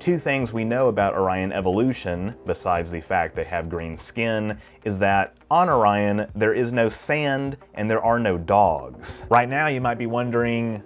Two things we know about Orion evolution, besides the fact they have green skin, is that on Orion there is no sand and there are no dogs. Right now you might be wondering,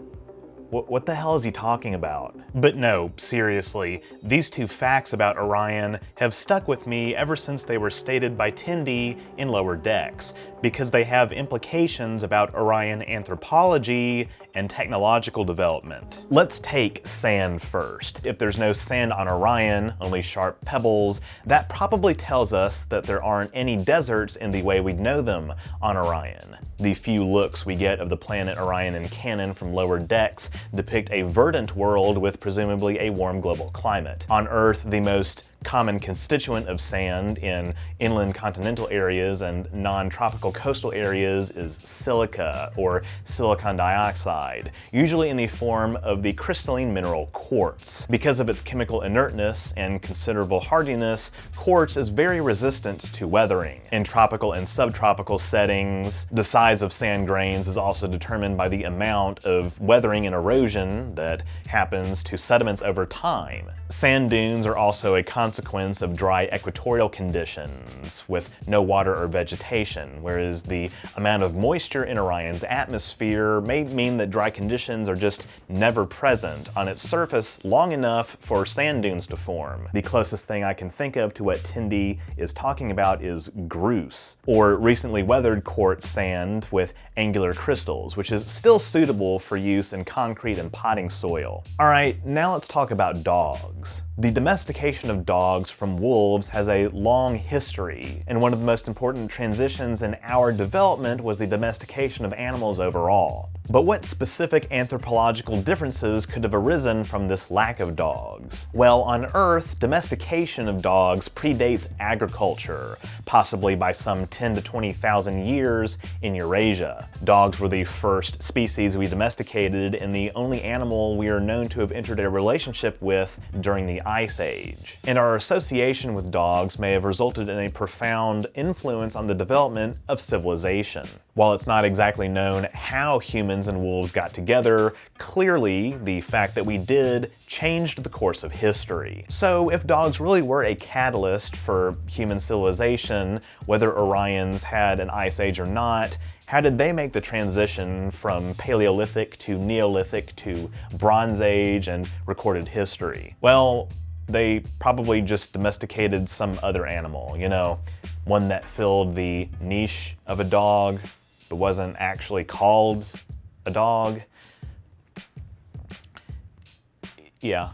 what the hell is he talking about? But no, seriously, these two facts about Orion have stuck with me ever since they were stated by Tendi in Lower Decks, because they have implications about Orion anthropology and technological development. Let's take sand first. If there's no sand on Orion, only sharp pebbles, that probably tells us that there aren't any deserts in the way we'd know them on Orion. The few looks we get of the planet Orion in canon from Lower Decks depict a verdant world with presumably a warm global climate. On Earth, the most common constituent of sand in inland continental areas and non-tropical coastal areas is silica, or silicon dioxide, usually in the form of the crystalline mineral quartz. Because of its chemical inertness and considerable hardiness, quartz is very resistant to weathering. In tropical and subtropical settings, the size of sand grains is also determined by the amount of weathering and erosion that happens to sediments over time. Sand dunes are also a consequence of dry equatorial conditions with no water or vegetation, whereas the amount of moisture in Orion's atmosphere may mean that dry conditions are just never present on its surface long enough for sand dunes to form. The closest thing I can think of to what Tendi is talking about is grus, or recently weathered quartz sand with angular crystals, which is still suitable for use in concrete and potting soil. Alright, now let's talk about dogs. The domestication of dogs from wolves has a long history, and one of the most important transitions in our development was the domestication of animals overall. But what specific anthropological differences could have arisen from this lack of dogs? Well, on Earth, domestication of dogs predates agriculture, possibly by some 10 to 20,000 years in Eurasia. Dogs were the first species we domesticated and the only animal we are known to have entered a relationship with during the Ice Age. And our association with dogs may have resulted in a profound influence on the development of civilization. While it's not exactly known how humans and wolves got together, clearly the fact that we did changed the course of history. So if dogs really were a catalyst for human civilization, whether Orions had an ice age or not, how did they make the transition from Paleolithic to Neolithic to Bronze Age and recorded history? Well, they probably just domesticated some other animal, you know, one that filled the niche of a dog but wasn't actually called a dog. Yeah.